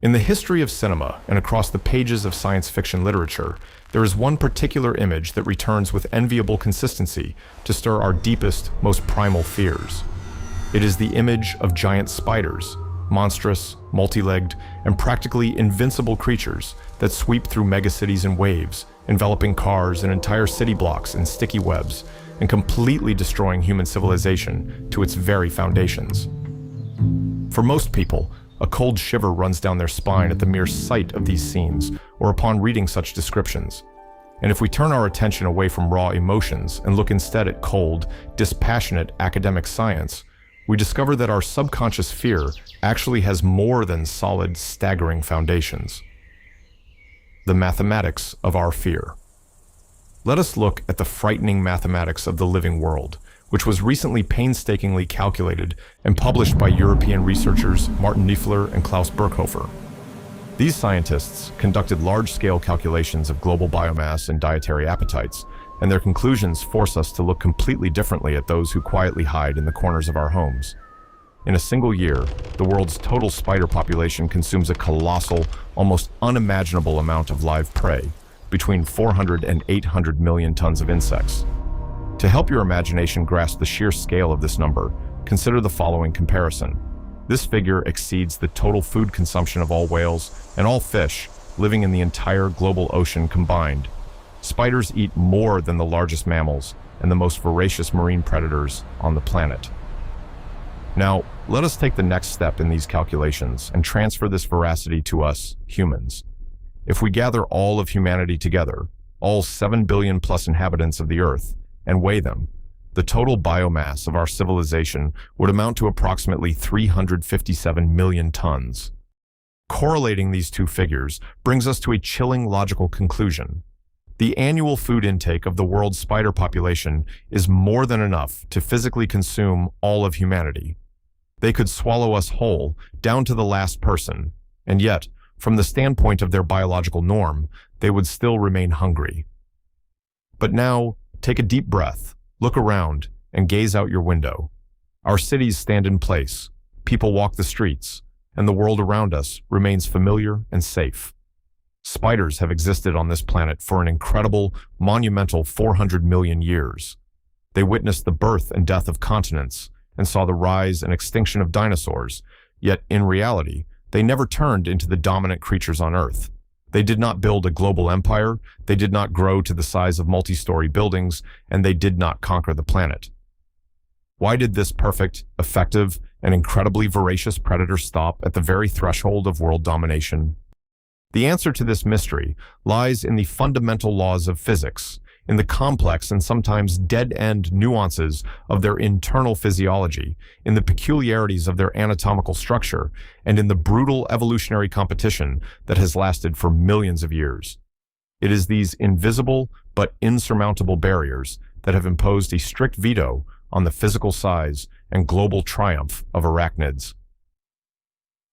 In the history of cinema and across the pages of science fiction literature, there is one particular image that returns with enviable consistency to stir our deepest, most primal fears. It is the image of giant spiders, monstrous, multi-legged, and practically invincible creatures that sweep through megacities in waves, enveloping cars and entire city blocks in sticky webs, and completely destroying human civilization to its very foundations. For most people, a cold shiver runs down their spine at the mere sight of these scenes or upon reading such descriptions. And if we turn our attention away from raw emotions and look instead at cold, dispassionate academic science, we discover that our subconscious fear actually has more than solid, staggering foundations. The mathematics of our fear. Let us look at the frightening mathematics of the living world, which was recently painstakingly calculated and published by European researchers Martin Nieffler and Klaus Birkhofer. These scientists conducted large-scale calculations of global biomass and dietary appetites, and their conclusions force us to look completely differently at those who quietly hide in the corners of our homes. In a single year, the world's total spider population consumes a colossal, almost unimaginable amount of live prey, between 400 and 800 million tons of insects. To help your imagination grasp the sheer scale of this number, consider the following comparison. This figure exceeds the total food consumption of all whales and all fish living in the entire global ocean combined. Spiders eat more than the largest mammals and the most voracious marine predators on the planet. Now, let us take the next step in these calculations and transfer this veracity to us, humans. If we gather all of humanity together, all 7 billion plus inhabitants of the Earth, and weigh them, the total biomass of our civilization would amount to approximately 357 million tons. Correlating these two figures brings us to a chilling logical conclusion. The annual food intake of the world's spider population is more than enough to physically consume all of humanity. They could swallow us whole, down to the last person, and yet, from the standpoint of their biological norm, they would still remain hungry. But now, take a deep breath, look around, and gaze out your window. Our cities stand in place, people walk the streets, and the world around us remains familiar and safe. Spiders have existed on this planet for an incredible, monumental 400 million years. They witnessed the birth and death of continents and saw the rise and extinction of dinosaurs, yet in reality, they never turned into the dominant creatures on Earth. They did not build a global empire, they did not grow to the size of multi-story buildings, and they did not conquer the planet. Why did this perfect, effective, and incredibly voracious predator stop at the very threshold of world domination? The answer to this mystery lies in the fundamental laws of physics, in the complex and sometimes dead-end nuances of their internal physiology, in the peculiarities of their anatomical structure, and in the brutal evolutionary competition that has lasted for millions of years. It is these invisible but insurmountable barriers that have imposed a strict veto on the physical size and global triumph of arachnids.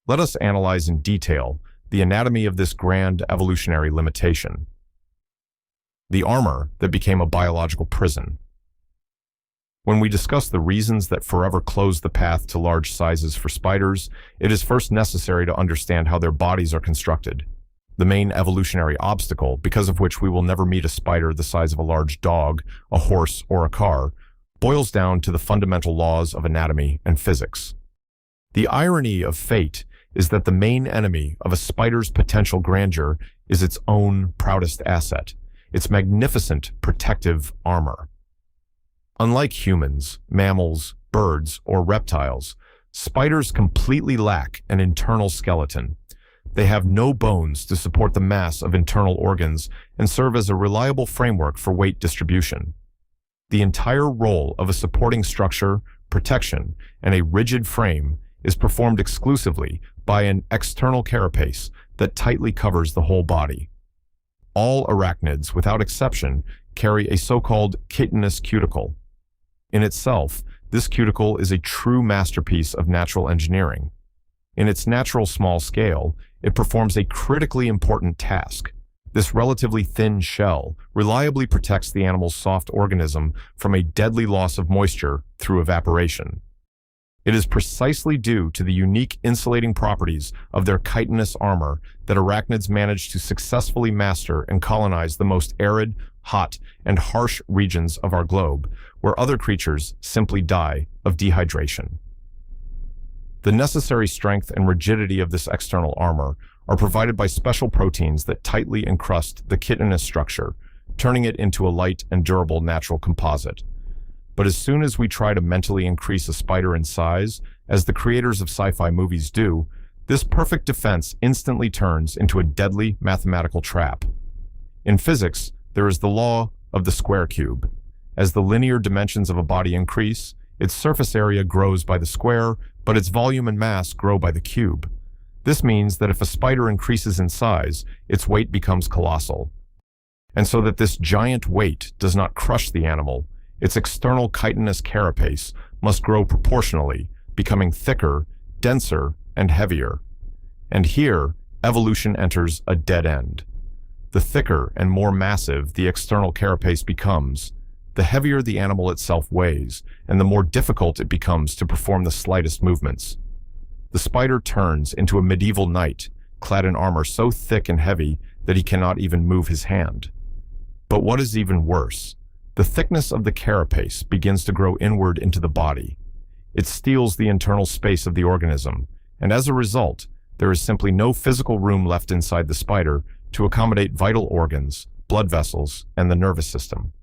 Let us analyze in detail the anatomy of this grand evolutionary limitation. The armor that became a biological prison. When we discuss the reasons that forever closed the path to large sizes for spiders, it is first necessary to understand how their bodies are constructed. The main evolutionary obstacle, because of which we will never meet a spider the size of a large dog, a horse, or a car, boils down to the fundamental laws of anatomy and physics. The irony of fate is that the main enemy of a spider's potential grandeur is its own proudest asset, its magnificent protective armor. Unlike humans, mammals, birds, or reptiles, spiders completely lack an internal skeleton. They have no bones to support the mass of internal organs and serve as a reliable framework for weight distribution. The entire role of a supporting structure, protection, and a rigid frame is performed exclusively by an external carapace that tightly covers the whole body. All arachnids, without exception, carry a so-called chitinous cuticle. In itself, this cuticle is a true masterpiece of natural engineering. In its natural small scale, it performs a critically important task. This relatively thin shell reliably protects the animal's soft organism from a deadly loss of moisture through evaporation. It is precisely due to the unique insulating properties of their chitinous armor that arachnids manage to successfully master and colonize the most arid, hot, and harsh regions of our globe, where other creatures simply die of dehydration. The necessary strength and rigidity of this external armor are provided by special proteins that tightly encrust the chitinous structure, turning it into a light and durable natural composite. But as soon as we try to mentally increase a spider in size, as the creators of sci-fi movies do, this perfect defense instantly turns into a deadly mathematical trap. In physics, there is the law of the square cube. As the linear dimensions of a body increase, its surface area grows by the square, but its volume and mass grow by the cube. This means that if a spider increases in size, its weight becomes colossal. And so that this giant weight does not crush the animal, its external chitinous carapace must grow proportionally, becoming thicker, denser, and heavier. And here, evolution enters a dead end. The thicker and more massive the external carapace becomes, the heavier the animal itself weighs, and the more difficult it becomes to perform the slightest movements. The spider turns into a medieval knight, clad in armor so thick and heavy that he cannot even move his hand. But what is even worse, the thickness of the carapace begins to grow inward into the body. It steals the internal space of the organism, and as a result, there is simply no physical room left inside the spider to accommodate vital organs, blood vessels, and the nervous system.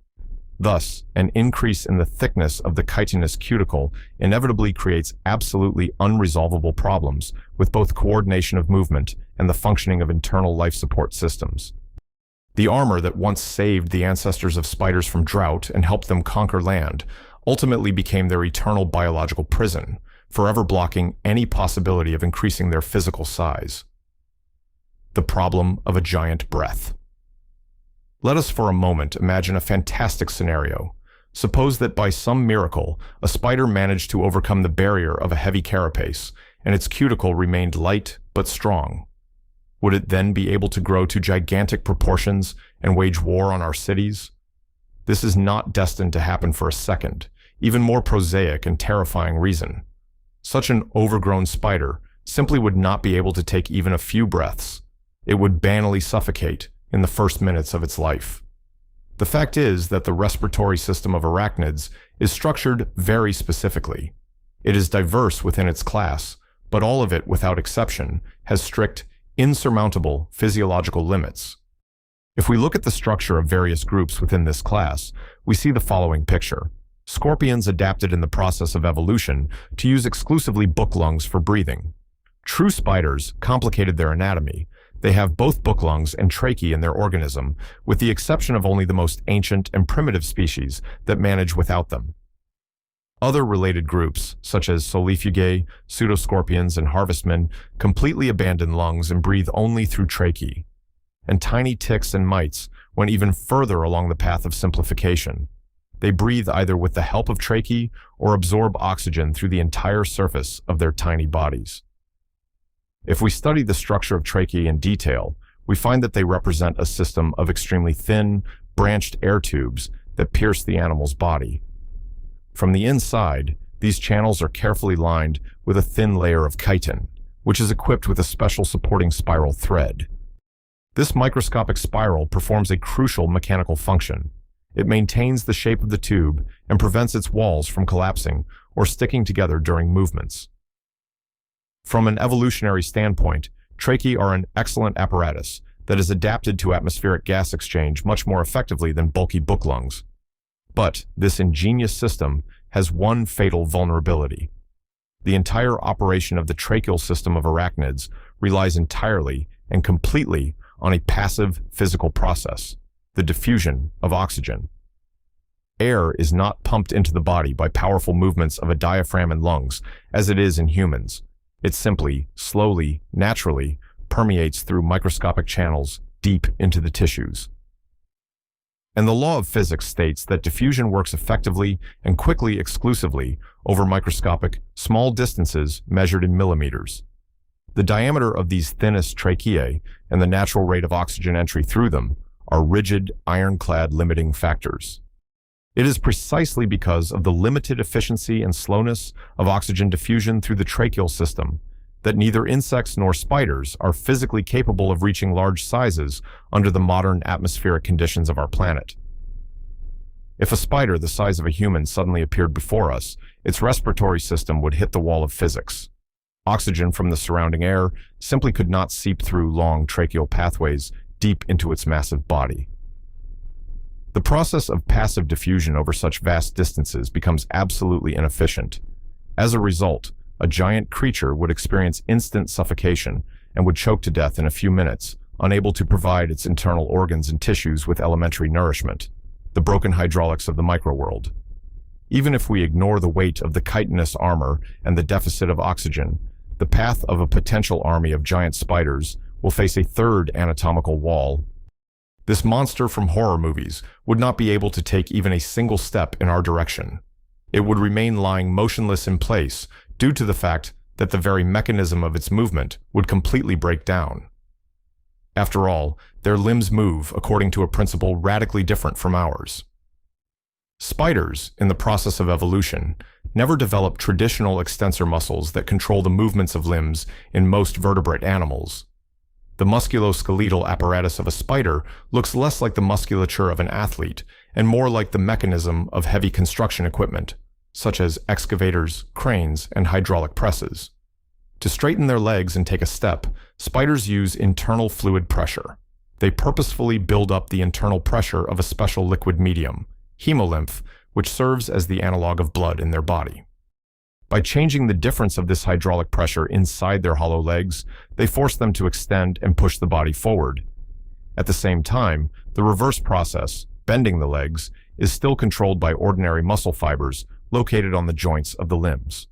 Thus, an increase in the thickness of the chitinous cuticle inevitably creates absolutely unresolvable problems with both coordination of movement and the functioning of internal life support systems. The armor that once saved the ancestors of spiders from drought and helped them conquer land ultimately became their eternal biological prison, forever blocking any possibility of increasing their physical size. The problem of a giant breath. Let us for a moment imagine a fantastic scenario. Suppose that by some miracle, a spider managed to overcome the barrier of a heavy carapace, and its cuticle remained light but strong. Would it then be able to grow to gigantic proportions and wage war on our cities? This is not destined to happen for a second, even more prosaic and terrifying reason. Such an overgrown spider simply would not be able to take even a few breaths. It would banally suffocate in the first minutes of its life. The fact is that the respiratory system of arachnids is structured very specifically. It is diverse within its class, but all of it, without exception, has strict, insurmountable physiological limits. If we look at the structure of various groups within this class, we see the following picture. Scorpions adapted in the process of evolution to use exclusively book lungs for breathing. True spiders complicated their anatomy. They have both book lungs and tracheae in their organism, with the exception of only the most ancient and primitive species that manage without them. Other related groups, such as solifugae, pseudoscorpions, and harvestmen, completely abandon lungs and breathe only through tracheae. And tiny ticks and mites went even further along the path of simplification. They breathe either with the help of tracheae or absorb oxygen through the entire surface of their tiny bodies. If we study the structure of tracheae in detail, we find that they represent a system of extremely thin, branched air tubes that pierce the animal's body. From the inside, these channels are carefully lined with a thin layer of chitin, which is equipped with a special supporting spiral thread. This microscopic spiral performs a crucial mechanical function. It maintains the shape of the tube and prevents its walls from collapsing or sticking together during movements. From an evolutionary standpoint, tracheae are an excellent apparatus that is adapted to atmospheric gas exchange much more effectively than bulky book lungs. But this ingenious system has one fatal vulnerability. The entire operation of the tracheal system of arachnids relies entirely and completely on a passive physical process, the diffusion of oxygen. Air is not pumped into the body by powerful movements of a diaphragm and lungs, as it is in humans. It simply, slowly, naturally permeates through microscopic channels deep into the tissues. And the law of physics states that diffusion works effectively and quickly exclusively over microscopic, small distances measured in millimeters. The diameter of these thinnest tracheae and the natural rate of oxygen entry through them are rigid, ironclad limiting factors. It is precisely because of the limited efficiency and slowness of oxygen diffusion through the tracheal system that neither insects nor spiders are physically capable of reaching large sizes under the modern atmospheric conditions of our planet. If a spider the size of a human suddenly appeared before us, its respiratory system would hit the wall of physics. Oxygen from the surrounding air simply could not seep through long tracheal pathways deep into its massive body. The process of passive diffusion over such vast distances becomes absolutely inefficient. As a result, a giant creature would experience instant suffocation and would choke to death in a few minutes, unable to provide its internal organs and tissues with elementary nourishment, the broken hydraulics of the microworld. Even if we ignore the weight of the chitinous armor and the deficit of oxygen, the path of a potential army of giant spiders will face a third anatomical wall. This monster from horror movies would not be able to take even a single step in our direction. It would remain lying motionless in place due to the fact that the very mechanism of its movement would completely break down. After all, their limbs move according to a principle radically different from ours. Spiders, in the process of evolution, never develop traditional extensor muscles that control the movements of limbs in most vertebrate animals. The musculoskeletal apparatus of a spider looks less like the musculature of an athlete and more like the mechanism of heavy construction equipment, such as excavators, cranes, and hydraulic presses. To straighten their legs and take a step, spiders use internal fluid pressure. They purposefully build up the internal pressure of a special liquid medium, hemolymph, which serves as the analog of blood in their body. By changing the difference of this hydraulic pressure inside their hollow legs, they force them to extend and push the body forward. At the same time, the reverse process, bending the legs, is still controlled by ordinary muscle fibers located on the joints of the limbs.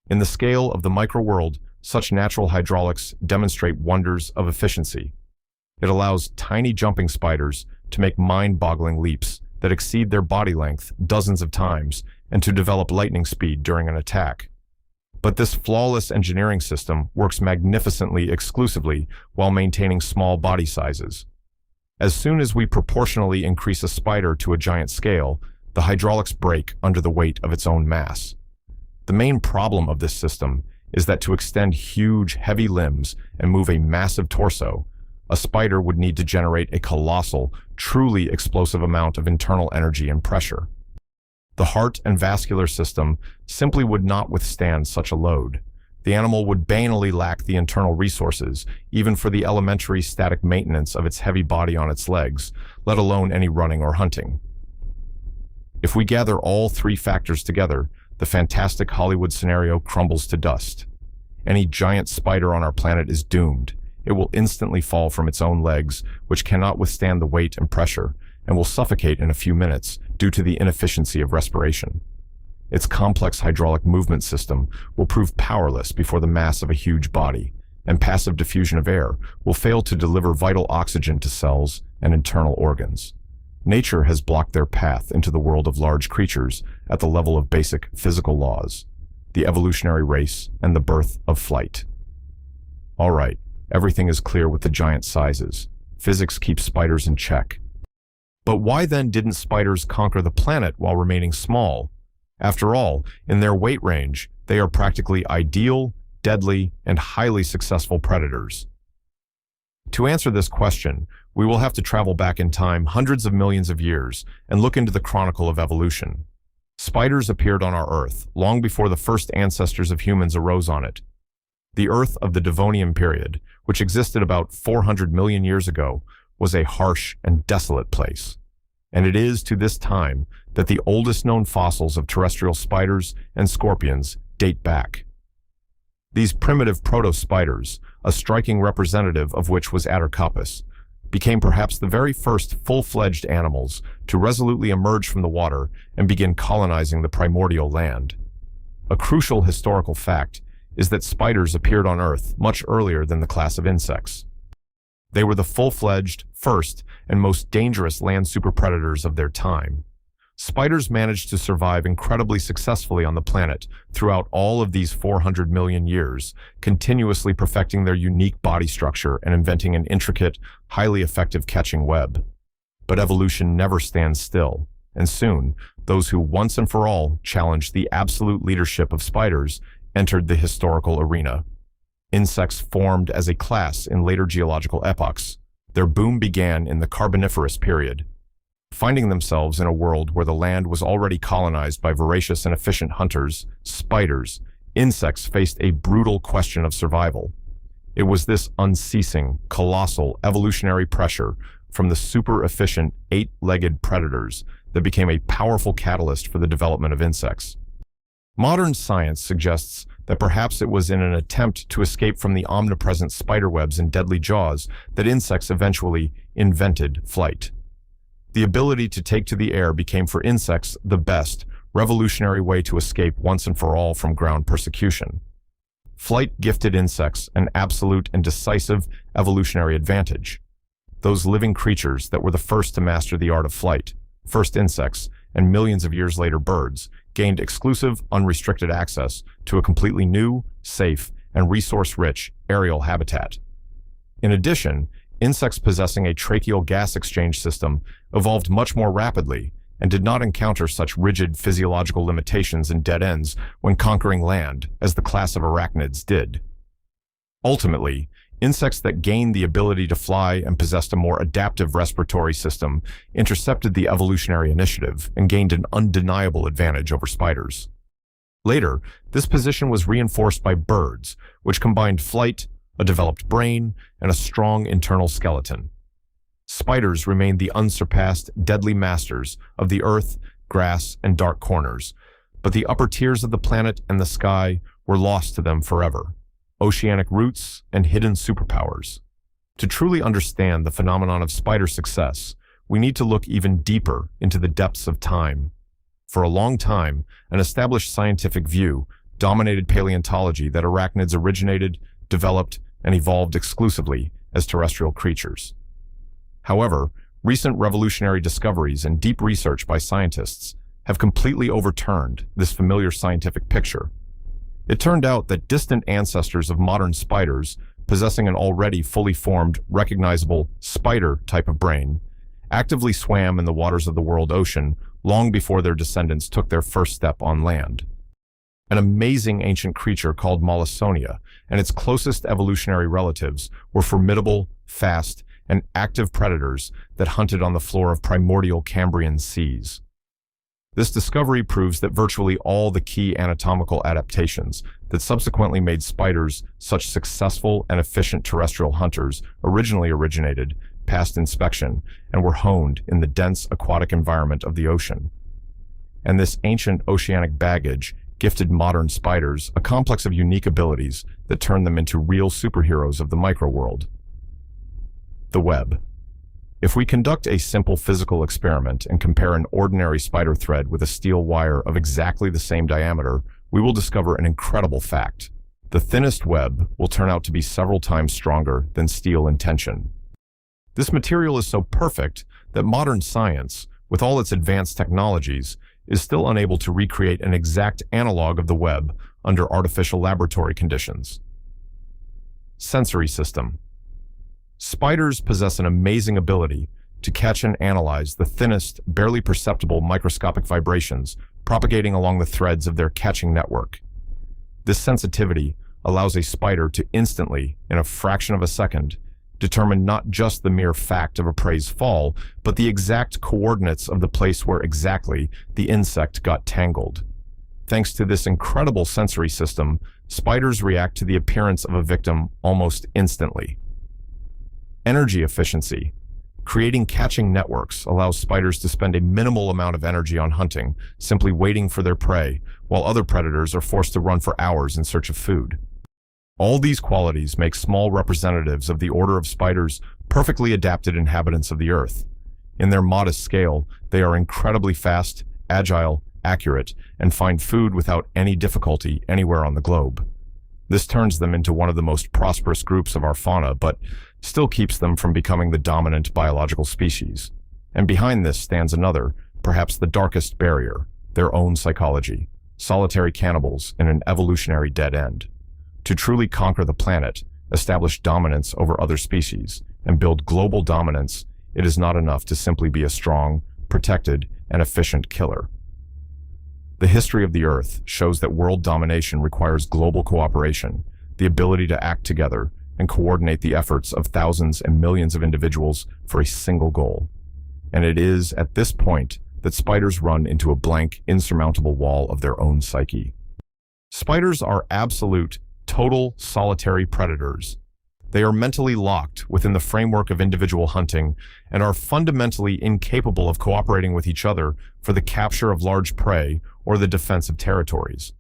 In the scale of the microworld, such natural hydraulics demonstrate wonders of efficiency. It allows tiny jumping spiders to make mind-boggling leaps that exceed their body length dozens of times and to develop lightning speed during an attack. But this flawless engineering system works magnificently exclusively while maintaining small body sizes. As soon as we proportionally increase a spider to a giant scale, the hydraulics break under the weight of its own mass. The main problem of this system is that to extend huge, heavy limbs and move a massive torso, a spider would need to generate a colossal, truly explosive amount of internal energy and pressure. The heart and vascular system simply would not withstand such a load. The animal would banally lack the internal resources, even for the elementary static maintenance of its heavy body on its legs, let alone any running or hunting. If we gather all three factors together, the fantastic Hollywood scenario crumbles to dust. Any giant spider on our planet is doomed. It will instantly fall from its own legs, which cannot withstand the weight and pressure, and will suffocate in a few minutes due to the inefficiency of respiration. Its complex hydraulic movement system will prove powerless before the mass of a huge body, and passive diffusion of air will fail to deliver vital oxygen to cells and internal organs. Nature has blocked their path into the world of large creatures at the level of basic physical laws, the evolutionary race, and the birth of flight. All right, everything is clear with the giant sizes. Physics keeps spiders in check. But why then didn't spiders conquer the planet while remaining small? After all, in their weight range, they are practically ideal, deadly, and highly successful predators. To answer this question, we will have to travel back in time hundreds of millions of years and look into the chronicle of evolution. Spiders appeared on our Earth long before the first ancestors of humans arose on it. The Earth of the Devonian period, which existed about 400 million years ago, was a harsh and desolate place. And it is to this time that the oldest known fossils of terrestrial spiders and scorpions date back. These primitive proto-spiders, a striking representative of which was Attercopus, became perhaps the very first full-fledged animals to resolutely emerge from the water and begin colonizing the primordial land. A crucial historical fact is that spiders appeared on Earth much earlier than the class of insects. They were the full-fledged, first, and most dangerous land superpredators of their time. Spiders managed to survive incredibly successfully on the planet throughout all of these 400 million years, continuously perfecting their unique body structure and inventing an intricate, highly effective catching web. But evolution never stands still, and soon, those who once and for all challenged the absolute leadership of spiders entered the historical arena. Insects formed as a class in later geological epochs. Their boom began in the Carboniferous period. Finding themselves in a world where the land was already colonized by voracious and efficient hunters, spiders, insects faced a brutal question of survival. It was this unceasing, colossal, evolutionary pressure from the super-efficient, eight-legged predators that became a powerful catalyst for the development of insects. Modern science suggests that perhaps it was in an attempt to escape from the omnipresent spiderwebs and deadly jaws that insects eventually invented flight. The ability to take to the air became for insects the best, revolutionary way to escape once and for all from ground persecution. Flight gifted insects an absolute and decisive evolutionary advantage. Those living creatures that were the first to master the art of flight, first insects, and millions of years later birds, gained exclusive, unrestricted access to a completely new, safe, and resource-rich aerial habitat. In addition, insects possessing a tracheal gas exchange system evolved much more rapidly and did not encounter such rigid physiological limitations and dead ends when conquering land as the class of arachnids did. Ultimately, insects that gained the ability to fly and possessed a more adaptive respiratory system intercepted the evolutionary initiative and gained an undeniable advantage over spiders. Later, this position was reinforced by birds, which combined flight, a developed brain, and a strong internal skeleton. Spiders remained the unsurpassed, deadly masters of the earth, grass, and dark corners, but the upper tiers of the planet and the sky were lost to them forever. Oceanic roots and hidden superpowers. To truly understand the phenomenon of spider success, we need to look even deeper into the depths of time. For a long time, an established scientific view dominated paleontology that arachnids originated, developed, and evolved exclusively as terrestrial creatures. However, recent revolutionary discoveries and deep research by scientists have completely overturned this familiar scientific picture. It turned out that distant ancestors of modern spiders, possessing an already fully formed, recognizable spider type of brain, actively swam in the waters of the world ocean long before their descendants took their first step on land. An amazing ancient creature called Mollissonia and its closest evolutionary relatives were formidable, fast, and active predators that hunted on the floor of primordial Cambrian seas. This discovery proves that virtually all the key anatomical adaptations that subsequently made spiders such successful and efficient terrestrial hunters originally originated past inspection and were honed in the dense aquatic environment of the ocean. And this ancient oceanic baggage gifted modern spiders a complex of unique abilities that turned them into real superheroes of the microworld. The web. If we conduct a simple physical experiment and compare an ordinary spider thread with a steel wire of exactly the same diameter, we will discover an incredible fact. The thinnest web will turn out to be several times stronger than steel in tension. This material is so perfect that modern science, with all its advanced technologies, is still unable to recreate an exact analog of the web under artificial laboratory conditions. Sensory system. Spiders possess an amazing ability to catch and analyze the thinnest, barely perceptible microscopic vibrations propagating along the threads of their catching network. This sensitivity allows a spider to instantly, in a fraction of a second, determine not just the mere fact of a prey's fall, but the exact coordinates of the place where exactly the insect got tangled. Thanks to this incredible sensory system, spiders react to the appearance of a victim almost instantly. Energy efficiency. Creating catching networks allows spiders to spend a minimal amount of energy on hunting, simply waiting for their prey, while other predators are forced to run for hours in search of food. All these qualities make small representatives of the order of spiders perfectly adapted inhabitants of the earth. In their modest scale, they are incredibly fast, agile, accurate, and find food without any difficulty anywhere on the globe. This turns them into one of the most prosperous groups of our fauna, but still keeps them from becoming the dominant biological species. And behind this stands another, perhaps the darkest barrier, their own psychology, solitary cannibals in an evolutionary dead end. To truly conquer the planet, establish dominance over other species, and build global dominance, it is not enough to simply be a strong, protected, and efficient killer. The history of the Earth shows that world domination requires global cooperation, the ability to act together and coordinate the efforts of thousands and millions of individuals for a single goal. And it is at this point that spiders run into a blank, insurmountable wall of their own psyche. Spiders are absolute, total, solitary predators. They are mentally locked within the framework of individual hunting and are fundamentally incapable of cooperating with each other for the capture of large prey or the defense of territories.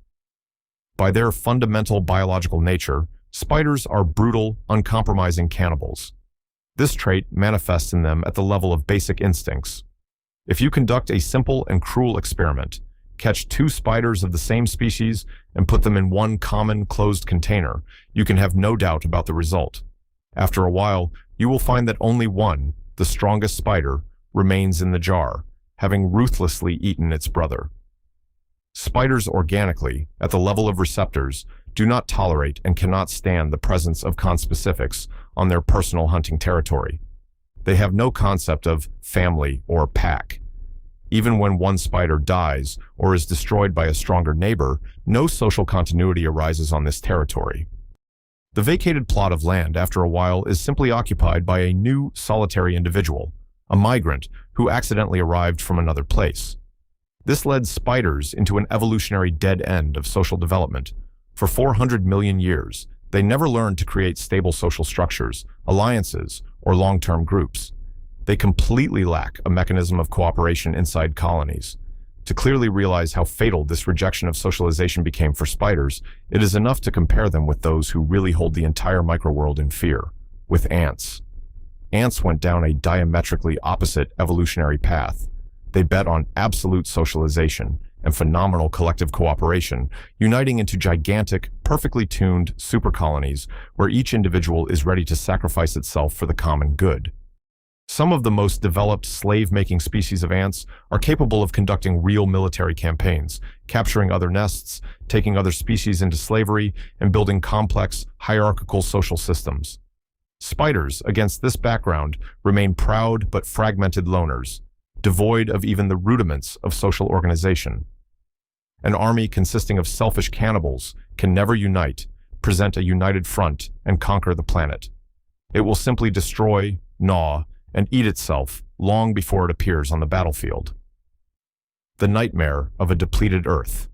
By their fundamental biological nature, spiders are brutal, uncompromising cannibals. This trait manifests in them at the level of basic instincts. If you conduct a simple and cruel experiment, catch two spiders of the same species and put them in one common closed container, you can have no doubt about the result. After a while, you will find that only one, the strongest spider, remains in the jar, having ruthlessly eaten its brother. Spiders organically, at the level of receptors, do not tolerate and cannot stand the presence of conspecifics on their personal hunting territory. They have no concept of family or pack. Even when one spider dies or is destroyed by a stronger neighbor, no social continuity arises on this territory. The vacated plot of land, after a while, is simply occupied by a new solitary individual, a migrant who accidentally arrived from another place. This led spiders into an evolutionary dead end of social development. For 400 million years, they never learned to create stable social structures, alliances, or long-term groups. They completely lack a mechanism of cooperation inside colonies. To clearly realize how fatal this rejection of socialization became for spiders, it is enough to compare them with those who really hold the entire microworld in fear, with ants. Ants went down a diametrically opposite evolutionary path. They bet on absolute socialization and phenomenal collective cooperation, uniting into gigantic, perfectly tuned supercolonies where each individual is ready to sacrifice itself for the common good. Some of the most developed slave-making species of ants are capable of conducting real military campaigns, capturing other nests, taking other species into slavery, and building complex, hierarchical social systems. Spiders, against this background, remain proud but fragmented loners, devoid of even the rudiments of social organization. An army consisting of selfish cannibals can never unite, present a united front, and conquer the planet. It will simply destroy, gnaw, and eat itself long before it appears on the battlefield. The nightmare of a depleted Earth.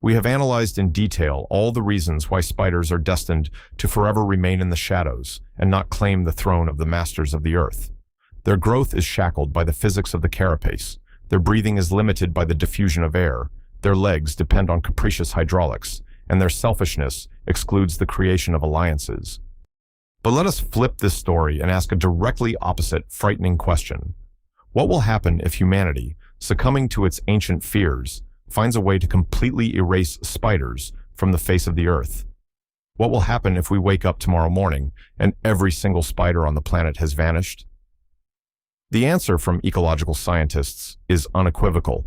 We have analyzed in detail all the reasons why spiders are destined to forever remain in the shadows and not claim the throne of the masters of the Earth. Their growth is shackled by the physics of the carapace. Their breathing is limited by the diffusion of air. Their legs depend on capricious hydraulics, and their selfishness excludes the creation of alliances. But let us flip this story and ask a directly opposite, frightening question. What will happen if humanity, succumbing to its ancient fears, finds a way to completely erase spiders from the face of the Earth? What will happen if we wake up tomorrow morning and every single spider on the planet has vanished? The answer from ecological scientists is unequivocal.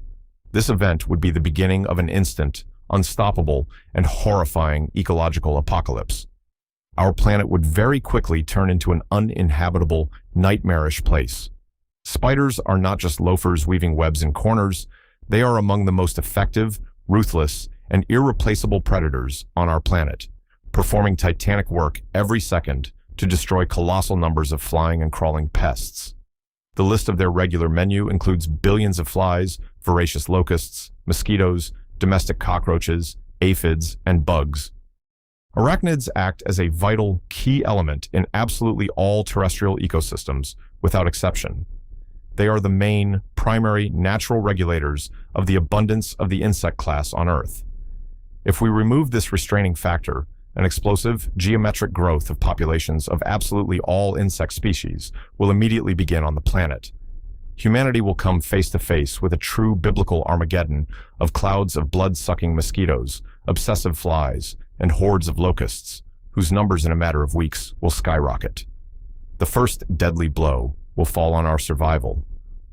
This event would be the beginning of an instant, unstoppable, and horrifying ecological apocalypse. Our planet would very quickly turn into an uninhabitable, nightmarish place. Spiders are not just loafers weaving webs in corners, they are among the most effective, ruthless, and irreplaceable predators on our planet, performing titanic work every second to destroy colossal numbers of flying and crawling pests. The list of their regular menu includes billions of flies, voracious locusts, mosquitoes, domestic cockroaches, aphids, and bugs. Arachnids act as a vital, key element in absolutely all terrestrial ecosystems, without exception. They are the main, primary, natural regulators of the abundance of the insect class on Earth. If we remove this restraining factor, an explosive, geometric growth of populations of absolutely all insect species will immediately begin on the planet. Humanity will come face to face with a true biblical Armageddon of clouds of blood-sucking mosquitoes, obsessive flies, and hordes of locusts, whose numbers in a matter of weeks will skyrocket. The first deadly blow will fall on our survival.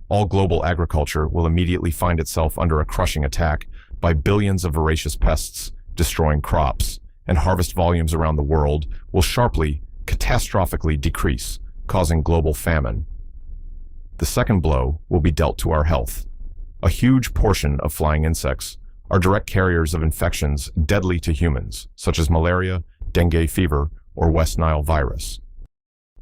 All global agriculture will immediately find itself under a crushing attack by billions of voracious pests destroying crops, and harvest volumes around the world will sharply, catastrophically decrease, causing global famine. The second blow will be dealt to our health. A huge portion of flying insects are direct carriers of infections deadly to humans, such as malaria, dengue fever, or West Nile virus.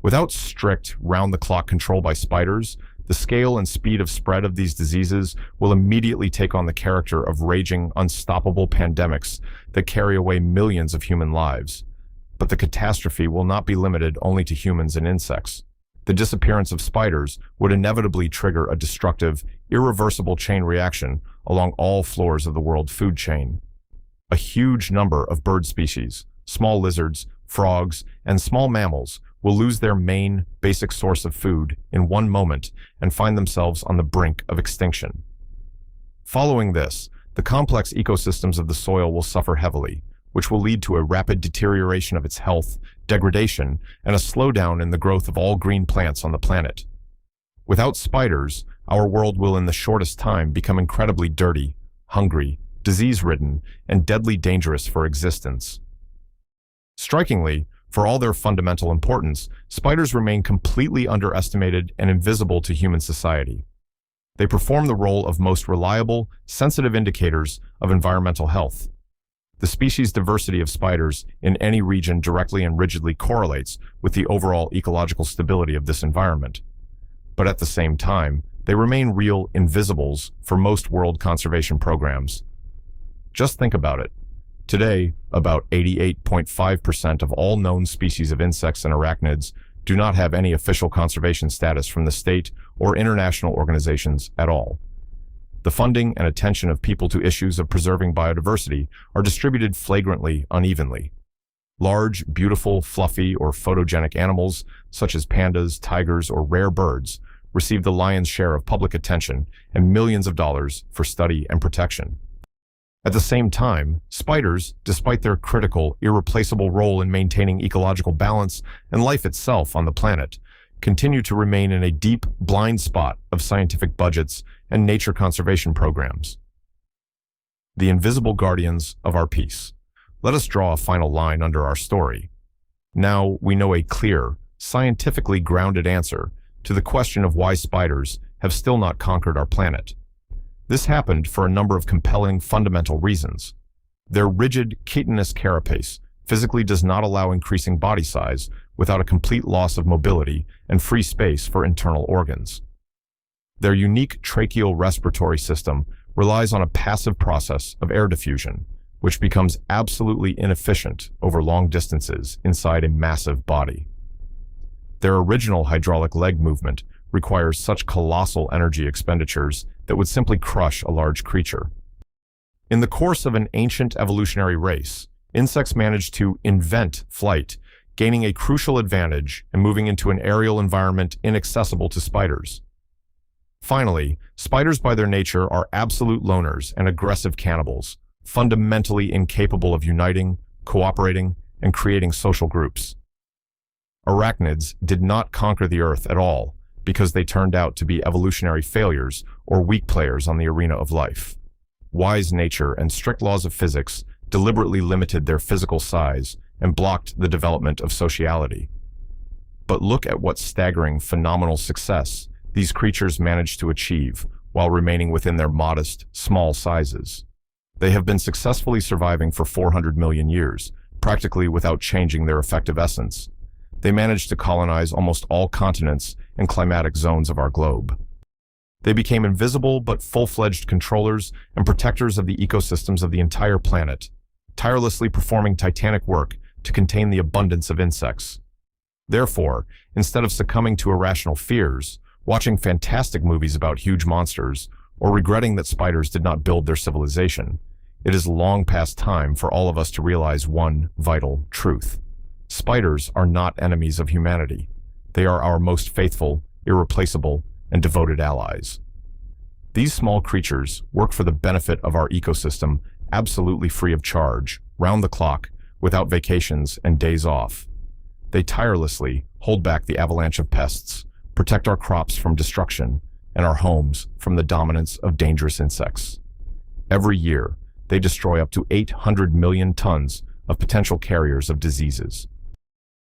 Without strict, round-the-clock control by spiders, the scale and speed of spread of these diseases will immediately take on the character of raging, unstoppable pandemics that carry away millions of human lives. But the catastrophe will not be limited only to humans and insects. The disappearance of spiders would inevitably trigger a destructive, irreversible chain reaction along all floors of the world food chain. A huge number of bird species, small lizards, frogs, and small mammals will lose their main, basic source of food in one moment and find themselves on the brink of extinction. Following this, the complex ecosystems of the soil will suffer heavily, which will lead to a rapid deterioration of its health, degradation, and a slowdown in the growth of all green plants on the planet. Without spiders, our world will in the shortest time become incredibly dirty, hungry, disease-ridden, and deadly dangerous for existence. Strikingly, for all their fundamental importance, spiders remain completely underestimated and invisible to human society. They perform the role of most reliable, sensitive indicators of environmental health. The species diversity of spiders in any region directly and rigidly correlates with the overall ecological stability of this environment. But at the same time, they remain real invisibles for most world conservation programs. Just think about it. Today, about 88.5% of all known species of insects and arachnids do not have any official conservation status from the state or international organizations at all. The funding and attention of people to issues of preserving biodiversity are distributed flagrantly unevenly. Large, beautiful, fluffy, or photogenic animals, such as pandas, tigers, or rare birds, receive the lion's share of public attention and millions of dollars for study and protection. At the same time, spiders, despite their critical, irreplaceable role in maintaining ecological balance and life itself on the planet, continue to remain in a deep, blind spot of scientific budgets and nature conservation programs. The invisible guardians of our peace. Let us draw a final line under our story. Now we know a clear, scientifically grounded answer to the question of why spiders have still not conquered our planet. This happened for a number of compelling fundamental reasons. Their rigid, chitinous carapace physically does not allow increasing body size without a complete loss of mobility and free space for internal organs. Their unique tracheal respiratory system relies on a passive process of air diffusion, which becomes absolutely inefficient over long distances inside a massive body. Their original hydraulic leg movement requires such colossal energy expenditures that would simply crush a large creature. In the course of an ancient evolutionary race, insects managed to invent flight, gaining a crucial advantage and moving into an aerial environment inaccessible to spiders. Finally, spiders by their nature are absolute loners and aggressive cannibals, fundamentally incapable of uniting, cooperating, and creating social groups. Arachnids did not conquer the Earth at all because they turned out to be evolutionary failures or weak players on the arena of life. Wise nature and strict laws of physics deliberately limited their physical size and blocked the development of sociality. But look at what staggering, phenomenal success these creatures managed to achieve while remaining within their modest, small sizes. They have been successfully surviving for 400 million years, practically without changing their effective essence. They managed to colonize almost all continents and climatic zones of our globe. They became invisible but full-fledged controllers and protectors of the ecosystems of the entire planet, tirelessly performing titanic work to contain the abundance of insects. Therefore, instead of succumbing to irrational fears, watching fantastic movies about huge monsters, or regretting that spiders did not build their civilization, it is long past time for all of us to realize one vital truth. Spiders are not enemies of humanity. They are our most faithful, irreplaceable, and devoted allies. These small creatures work for the benefit of our ecosystem absolutely free of charge, round the clock, without vacations and days off. They tirelessly hold back the avalanche of pests, protect our crops from destruction, and our homes from the dominance of dangerous insects. Every year, they destroy up to 800 million tons of potential carriers of diseases.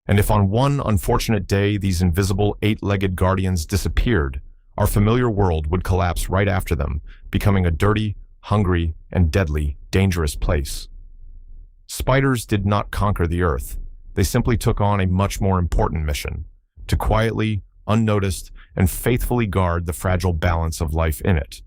And if on one unfortunate day these invisible eight-legged guardians disappeared, our familiar world would collapse right after them, becoming a dirty, hungry, and deadly, dangerous place. Spiders did not conquer the Earth. They simply took on a much more important mission: to quietly, unnoticed, and faithfully guard the fragile balance of life in it.